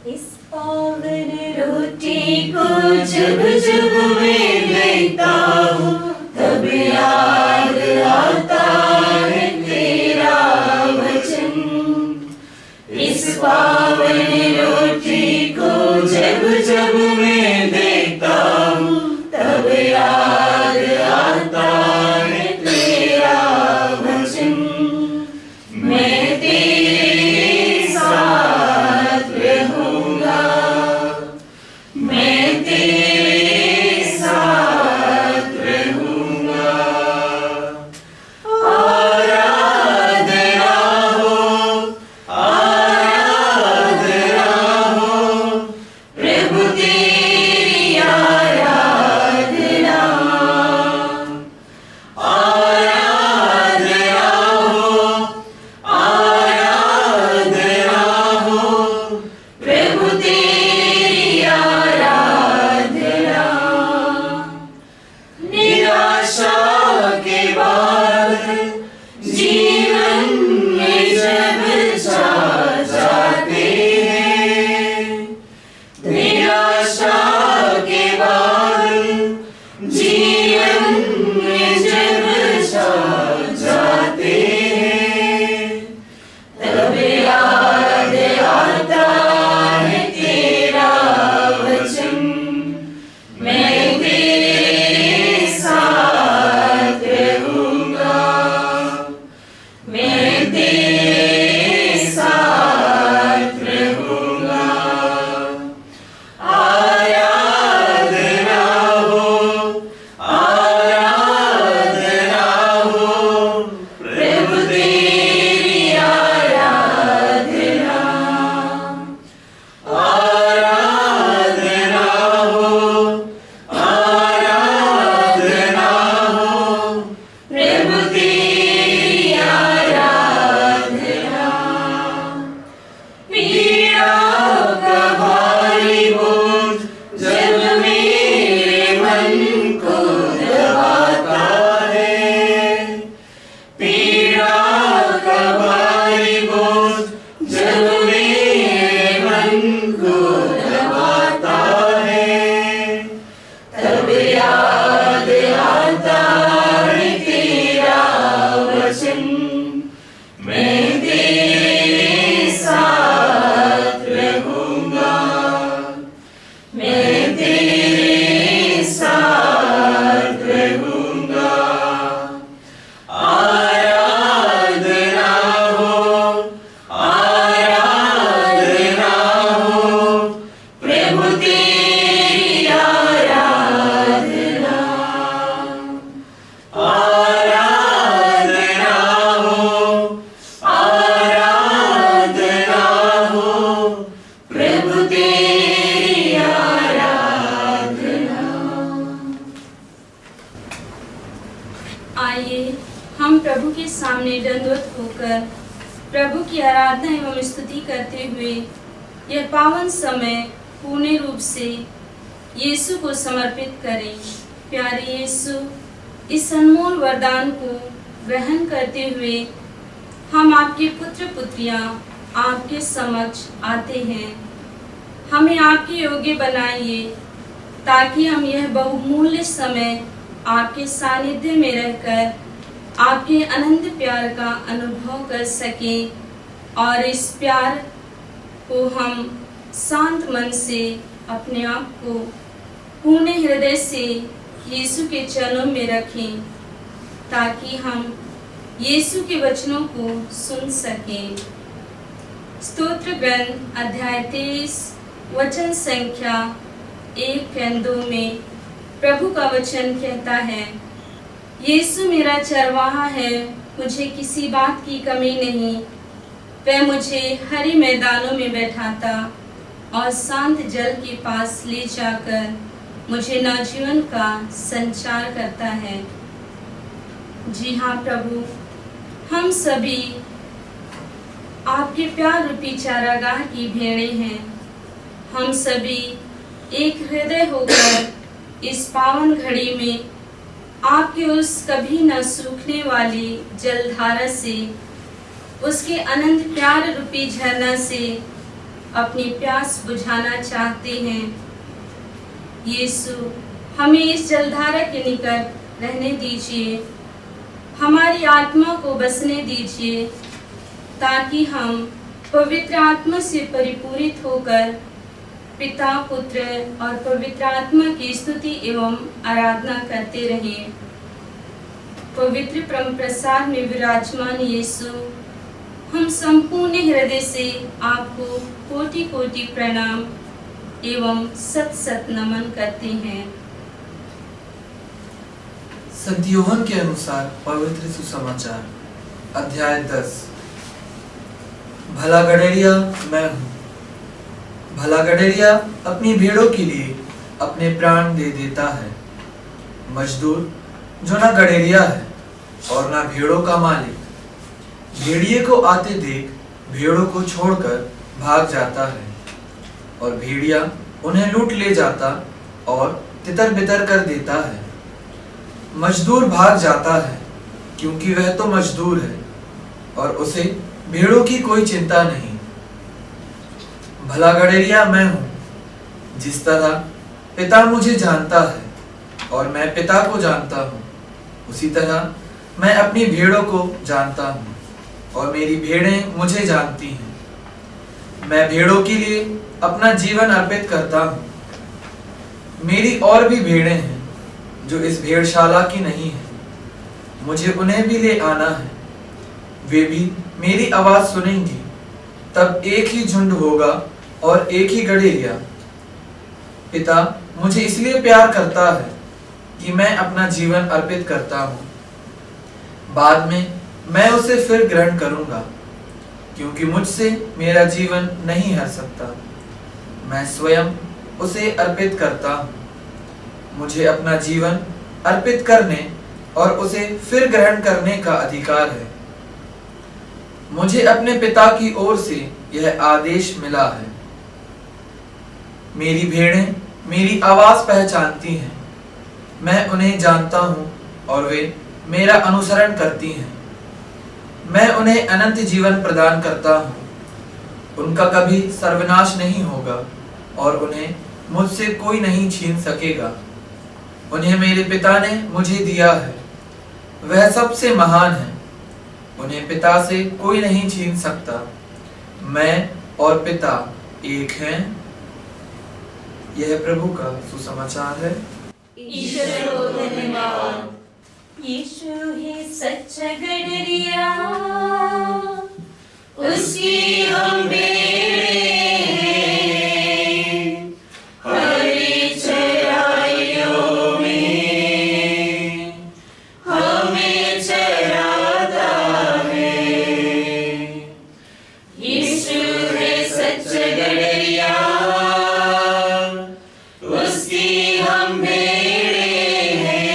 इस पावन रोटी को जब जब मैं देखता हूँ तब याद आता है तेरा वचन। इस पावन रोटी को जब जब मैं देखता हूँ तब याद आता है तेरा वचन। मैं तेरे साथ रहूँगा, मैं तेरे साथ रहूँगा। आराधना हो, आराधना हो, प्रभु तेरी आराधना। आराधना हो, आराधना हो, प्रभु तेरी आराधना। निराशा के बाद जीवन में जब छा जाते हैं, निराशा के बाद जीवन में जब छा जाते हैं, तब याद आता है तेरा वचन। मैं तेरे साथ रहूँगा, मैं तेरे साथ रहूँगा। आराधना हो, आराधना हो, प्रभु तेरी आराधना। आराधना हो, आराधना हो, प्रभु तेरी आराधना। पीड़ा का भारी बोझ जब मेरे मन को दबाता है, पीड़ा का भारी बोझ जब मेरे मन को दबाता है, तब याद आता है तेरा वचन। मैं तेरे साथ रहूँगा, मैं तेरे साथ रहूँगा। आराधना हो, आराधना हो, प्रभु तेरी आराधना। आराधना हो, आराधना हो, प्रभु तेरी आराधना। आइए हम प्रभु के सामने दंडवत होकर प्रभु की आराधना एवं स्तुति करते हुए यह पावन समय पूर्ण रूप से यीशु को समर्पित करें। प्यारे यीशु, इस अनमोल वरदान को ग्रहण करते हुए हम आपके पुत्र पुत्रियां आपके समक्ष आते हैं। हमें आपके योग्य बनाइए ताकि हम यह बहुमूल्य समय आपके सानिध्य में रहकर आपके अनंत प्यार का अनुभव कर सकें और इस प्यार को हम शांत मन से अपने आप को पूर्ण हृदय से यीशु के चरणों में रखें ताकि हम यीशु के वचनों को सुन सकें। स्तोत्र ग्रंथ अध्याय 23 वचन संख्या 1-2 में प्रभु का वचन कहता है, यीशु मेरा चरवाहा है, मुझे किसी बात की कमी नहीं। वह मुझे हरे मैदानों में बैठाता और शांत जल के पास ले जाकर मुझे नवजीवन का संचार करता है। जी हाँ प्रभु, हम सभी आपके प्यार रूपी चारागाह की भेड़ें हैं। हम सभी एक हृदय होकर इस पावन घड़ी में आपके उस कभी न सूखने वाली जलधारा से, उसके अनंत प्यार रूपी झरना से अपनी प्यास बुझाना चाहते हैं। यीशु, हमें इस जलधारा के निकट रहने दीजिए, हमारी आत्मा को बसने दीजिए, ताकि हम पवित्र आत्मा से परिपूरित होकर पिता, पुत्र और पवित्र आत्मा की स्तुति एवं आराधना करते रहें। पवित्र परम प्रसाद में विराजमान यीशु, हम संपूर्ण हृदय से आपको कोटि कोटि प्रणाम एवं सत सत नमन करते हैं। संत यूहन्ना के अनुसार पवित्र सुसमाचार अध्याय 10। भला गडरिया मैं हूँ। भला गडरिया अपनी भेड़ों के लिए अपने प्राण दे देता है। मजदूर जो ना गडरिया है और ना भेड़ों का मालिक, भेड़िए को आते देख भेड़ों को छोड़कर भाग जाता है और भेड़िया उन्हें लूट ले जाता और तितर बितर कर देता है। मजदूर भाग जाता है क्योंकि वह तो मजदूर है और उसे भेड़ों की कोई चिंता नहीं। भला गडरिया मैं हूँ। जिस तरह पिता मुझे जानता है और मैं पिता को जानता हूँ, उसी तरह मैं अपनी भेड़ों को जानता हूँ और मेरी भेड़ें मुझे जानती हैं। मैं भेड़ों के लिए अपना जीवन अर्पित करता हूँ। मेरी और भी भेड़ें हैं जो इस भेड़शाला की नहीं है, मुझे उन्हें भी ले आना है। वे भी मेरी आवाज सुनेंगी, तब एक ही झुंड होगा और एक ही गडरिया। पिता मुझे इसलिए प्यार करता है कि मैं अपना जीवन अर्पित करता हूँ। बाद में मैं उसे फिर ग्रहण करूंगा, क्योंकि मुझसे मेरा जीवन नहीं हर सकता। मैं स्वयं उसे अर्पित करता हूँ। मुझे अपना जीवन अर्पित करने और उसे फिर ग्रहण करने का अधिकार है। मुझे अपने पिता की ओर से यह आदेश मिला है। मेरी भेड़ें मेरी आवाज पहचानती हैं। मैं उन्हें जानता हूँ और वे मेरा अनुसरण करती हैं। मैं उन्हें अनंत जीवन प्रदान करता हूँ। उनका कभी सर्वनाश नहीं होगा और उन्हें मुझसे कोई नहीं छीन सकेगा। उन्हें मेरे पिता ने मुझे दिया है। वह सबसे महान है। उन्हें पिता से कोई नहीं छीन सकता। मैं और पिता एक हैं। यह प्रभु का सुसमाचार है। ईश्वर को धन्यवाद। यीशु है सच्चा गडरिया, उसकी हम भेड़ें हैं, हरी चराइयों में हमें चराता है। यीशु है सच्चा गडरिया, उसकी हम भेड़ें हैं,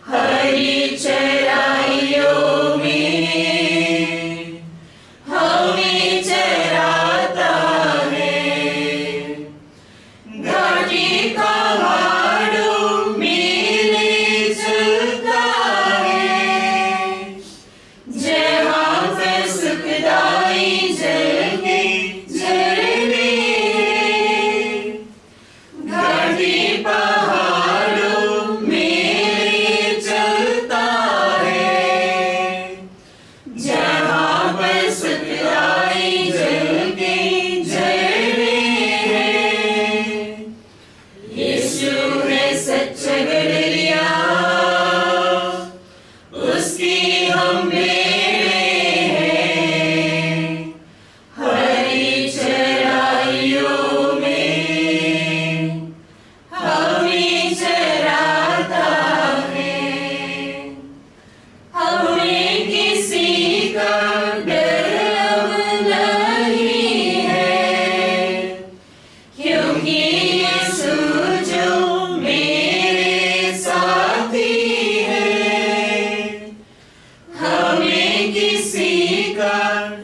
हरी चराइयों में हमें चराता है। घाटी पहाड़ों में ले चलता है, जहाँ पर सुखदाई जल के झरने हैं। घाटी पहाड़ों में ले चलता है, जहाँ पर सुखदाई जल के झरने हैं। यीशु है सच्चा गडरिया, उसकी हम भेड़ें हैं, हरी चराइयों में हमें चराता है। हमें किसी का डर अब नहीं है, क्योंकि यीशु जो मेरे साथी है। हमें किसी का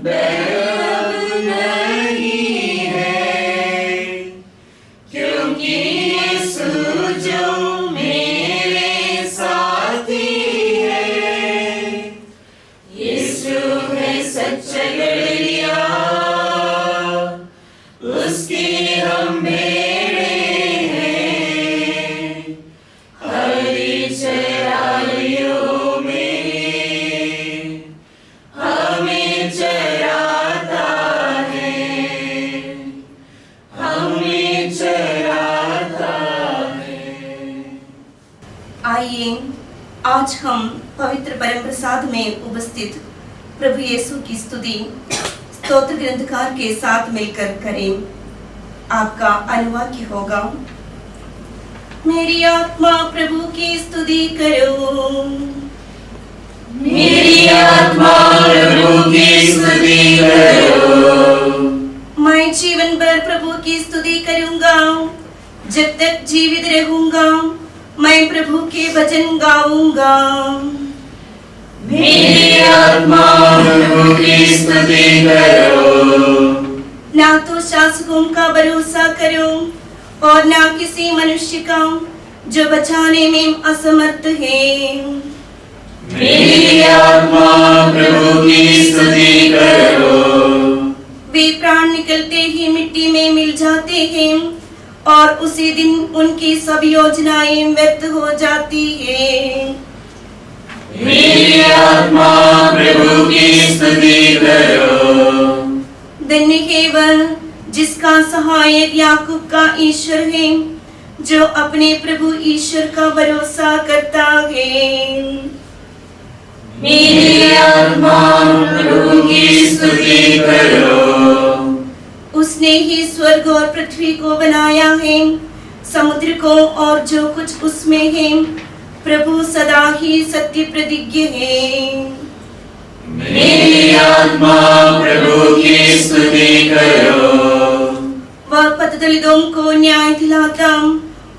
डर अब नहीं है, क्योंकि यीशु जो मेरे साथी है। यीशु है सच्चा गडरिया, में उपस्थित प्रभु यीशु की स्तुति स्तोत्र ग्रंथकार के साथ मिलकर करें। आपका अनुवाक्य होगा। मेरी आत्मा प्रभु की स्तुति करो, मेरी आत्मा प्रभु की स्तुति करो। मैं जीवन भर प्रभु की स्तुति करूंगा, जब तक जीवित रहूंगा मैं प्रभु के भजन गाऊंगा। मेरी आत्मा प्रभु की स्तुति करो। ना तो शासकों का भरोसा करो और ना किसी मनुष्य का जो बचाने में असमर्थ है। मेरी आत्मा प्रभु की स्तुति करो। वे प्राण निकलते ही मिट्टी में मिल जाते हैं और उसी दिन उनकी सब योजनाएं व्यर्थ हो जाती है। मेरी आत्मा प्रभु की स्तुति करो। धन्य है वह जिसका सहायक याकूब का ईश्वर है, जो अपने प्रभु ईश्वर का भरोसा करता है। मेरी आत्मा प्रभु की स्तुति करो। उसने ही स्वर्ग और पृथ्वी को बनाया है, समुद्र को और जो कुछ उसमें है। प्रभु सदा ही सत्य प्रतिज्ञ है। मेरी आत्मा प्रभु की स्तुति करो। वह पतदलितों को न्याय दिलाता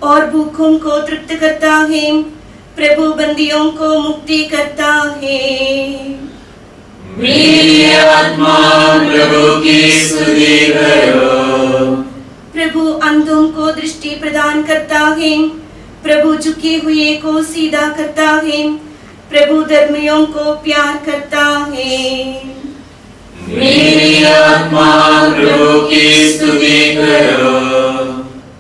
और भूखों को तृप्त करता है। प्रभु बंदियों को मुक्ति करता है। मेरी आत्मा प्रभु की स्तुति करो। प्रभु अंधों को दृष्टि प्रदान करता है। प्रभु झुके हुए को सीधा करता है। प्रभु धर्मियों को प्यार करता है। मेरी आत्मा प्रभु की स्तुति करो।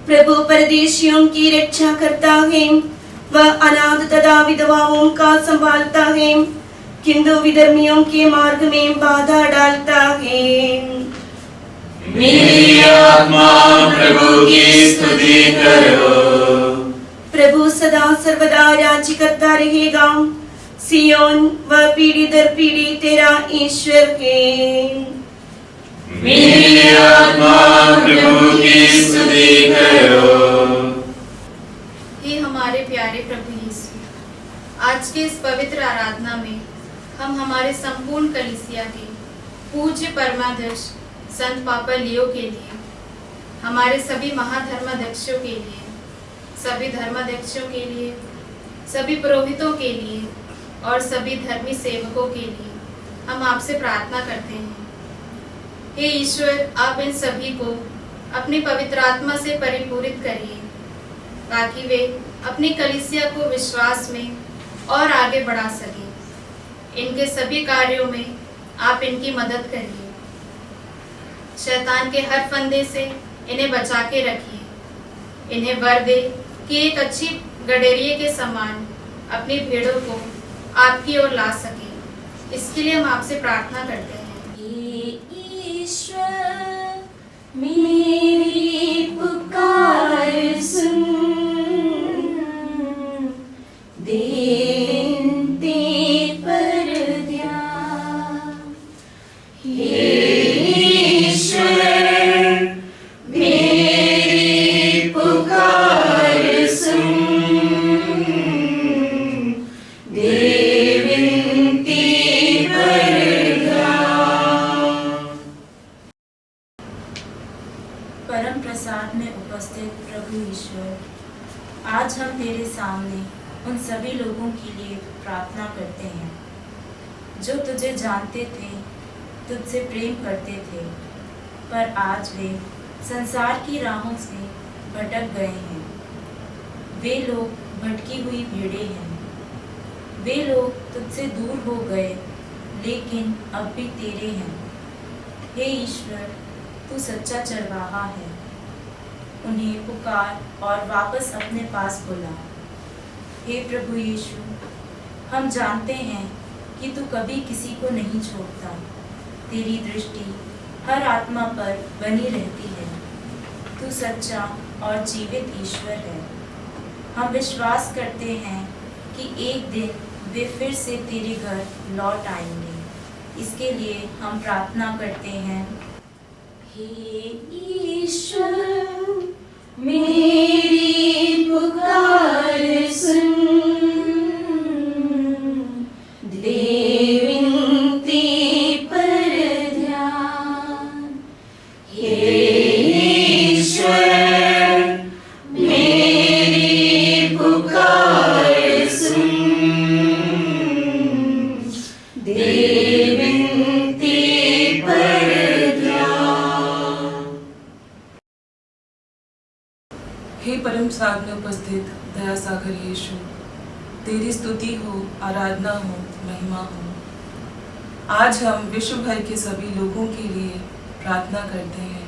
प्रभु परदेशियों की रक्षा करता है। वह अनाथ तथा विधवाओं का संभालता है, किंतु विधर्मियों के मार्ग में बाधा डालता है। मेरी आत्मा प्रभु की स्तुति करो। प्रभु सदा सर्वदा राज्य करता रहेगा। सियोन वह पीढ़ी दर पीढ़ी तेरा ईश्वर है। मेरी आत्मा प्रभु की स्तुति करो। हे हमारे प्यारे प्रभु यीशु, आज के इस पवित्र आराधना में हम हमारे संपूर्ण कलीसिया के पूज्य परमाध्यक्ष संत पापा लियो के लिए, हमारे सभी महाधर्माध्यक्षों के लिए, सभी धर्माध्यक्षों के लिए, सभी पुरोहितों के लिए और सभी धर्मी सेवकों के लिए हम आपसे प्रार्थना करते हैं। हे ईश्वर, आप इन सभी को अपनी पवित्र आत्मा से परिपूरित करिए, ताकि वे अपनी कलीसिया को विश्वास में और आगे बढ़ा सकें। इनके सभी कार्यों में आप इनकी मदद करिए। शैतान के हर फंदे से इन्हें बचा के रखिए। इन्हें वर दे कि एक अच्छी गडेरिये के समान अपनी भेड़ों को आपकी ओर ला सके। इसके लिए हम आपसे प्रार्थना करते हैं। हे ईश्वर, मेरी पुकार सुन, दे विनती पर ध्यान। हे ईश्वर, मेरी पुकार सुन, दे विनती पर ध्यान। परम प्रसाद में उपस्थित प्रभु ईश्वर, आज हम तेरे सामने उन सभी लोगों के लिए प्रार्थना करते हैं जो तुझे जानते थे, तुझसे प्रेम करते थे, पर आज वे संसार की राहों से भटक गए हैं। वे लोग भटकी हुई भेड़ें हैं। वे लोग तुझसे दूर हो गए, लेकिन अब भी तेरे हैं। हे ईश्वर, तू सच्चा चरवाहा है। उन्हें पुकार और वापस अपने पास बुला। हे प्रभु यीशु, हम जानते हैं कि तू कभी किसी को नहीं छोड़ता। तेरी दृष्टि हर आत्मा पर बनी रहती है। तू सच्चा और जीवित ईश्वर है। हम विश्वास करते हैं कि एक दिन वे फिर से तेरे घर लौट आएंगे। इसके लिए हम प्रार्थना करते हैं। हे ईश्वर मेरी पुकार सुन, दे विनती पर ध्यान। हे ईश्वर मेरी पुकार सुन, दे विनती पर ध्यान। हे परम साध में उपस्थित दया सागर यीशु, तेरी स्तुति हो, आराधना हो, महिमा हो। आज हम विश्व भर के सभी लोगों के लिए प्रार्थना करते हैं।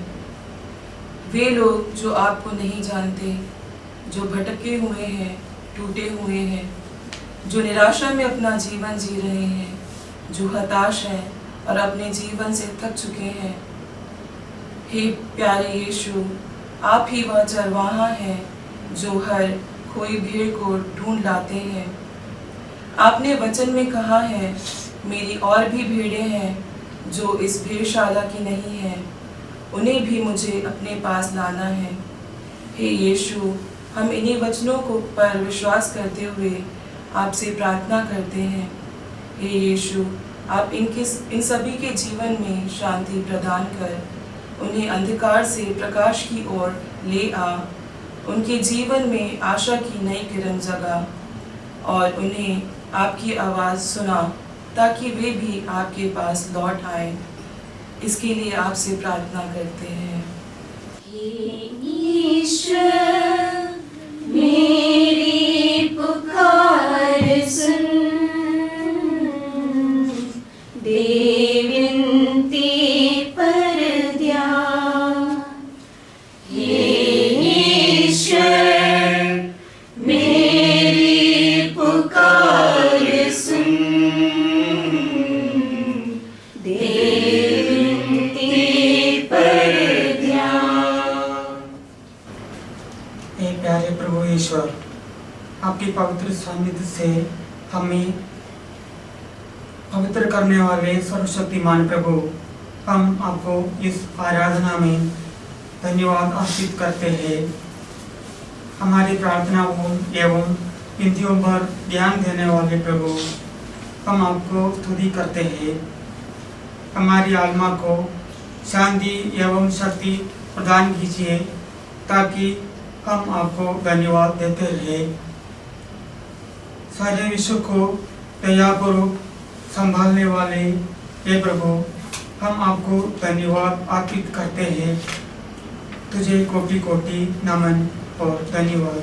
वे लोग जो आपको नहीं जानते, जो भटके हुए हैं, टूटे हुए हैं, जो निराशा में अपना जीवन जी रहे हैं, जो हताश हैं और अपने जीवन से थक चुके हैं। हे प्यारे यीशु, आप ही वह चरवाहा हैं जो हर खोई भेड़ को ढूंढ लाते हैं। आपने वचन में कहा है, मेरी और भी भेड़ें हैं जो इस भेड़शाला की नहीं हैं, उन्हें भी मुझे अपने पास लाना है। हे यीशु, हम इन्हीं वचनों को पर विश्वास करते हुए आपसे प्रार्थना करते हैं। हे यीशु, आप इन सभी के जीवन में शांति प्रदान कर उन्हें अंधकार से प्रकाश की ओर ले आ, उनके जीवन में आशा की नई किरण जगा और उन्हें आपकी आवाज़ सुना, ताकि वे भी आपके पास लौट आए। इसके लिए आपसे प्रार्थना करते हैं। हे ईश्वर मेरी पुकार सुन, दे विनती पर ध्यान। हे ईश्वर मेरी पुकार सुन, दे विनती पर ध्यान। हे प्यारे प्रभु ईश्वर, आपकी पवित्र सानिध्य से हमें पवित्र करने वाले सर्वशक्तिमान प्रभु, हम आपको इस आराधना में धन्यवाद अर्पित करते हैं। हमारी प्रार्थनाओं एवं विनतियों पर ध्यान देने वाले प्रभु, हम आपको स्तुति करते हैं। हमारी आत्मा को शांति एवं शक्ति प्रदान कीजिए, ताकि हम आपको धन्यवाद देते रहें। सारे विश्व को दयापूर्वक संभालने वाले हे प्रभु, हम आपको धन्यवाद अर्पित करते हैं। तुझे कोटि कोटि नमन और धन्यवाद।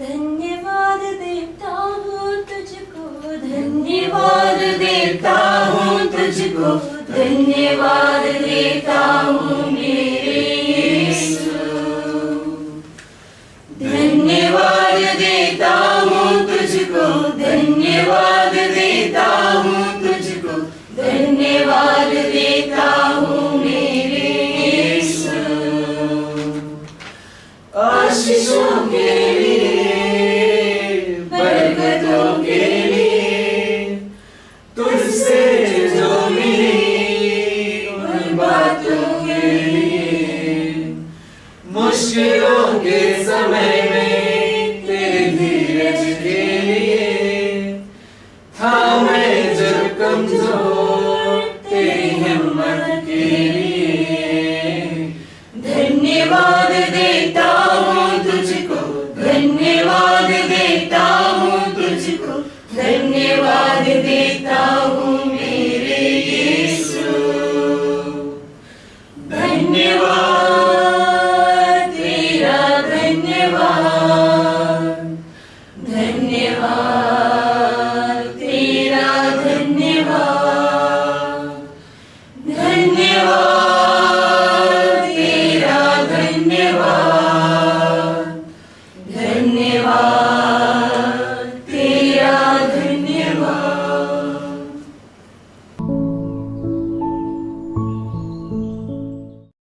धन्यवाद देता हूँ तुझको, धन्यवाद देता हूँ तुझको, धन्यवाद देता हूँ मेरे यीशु। धन्यवाद देता हूँ तुझको, धन्यवाद देता हूँ तुझको, धन्यवाद देता हूँ मेरे यीशु। आशीषों के लिए, बरकतों के लिए, तुझसे जो मिली उन बातों के लिए, मुश्किलों के समय में तेरी धीरज के लिए, था मैं जब कमजोर तेरी हिम्मत के लिए। धन्यवाद देता हूँ तुझको, धन्यवाद देता हूँ तुझको, धन्यवाद देता हूँ मेरे यीशु। धन्यवाद तेरा, धन्यवाद, धन्यवाद तेरा, धन्यवाद, धन्यवाद तेरा, धन्यवाद, धन्यवाद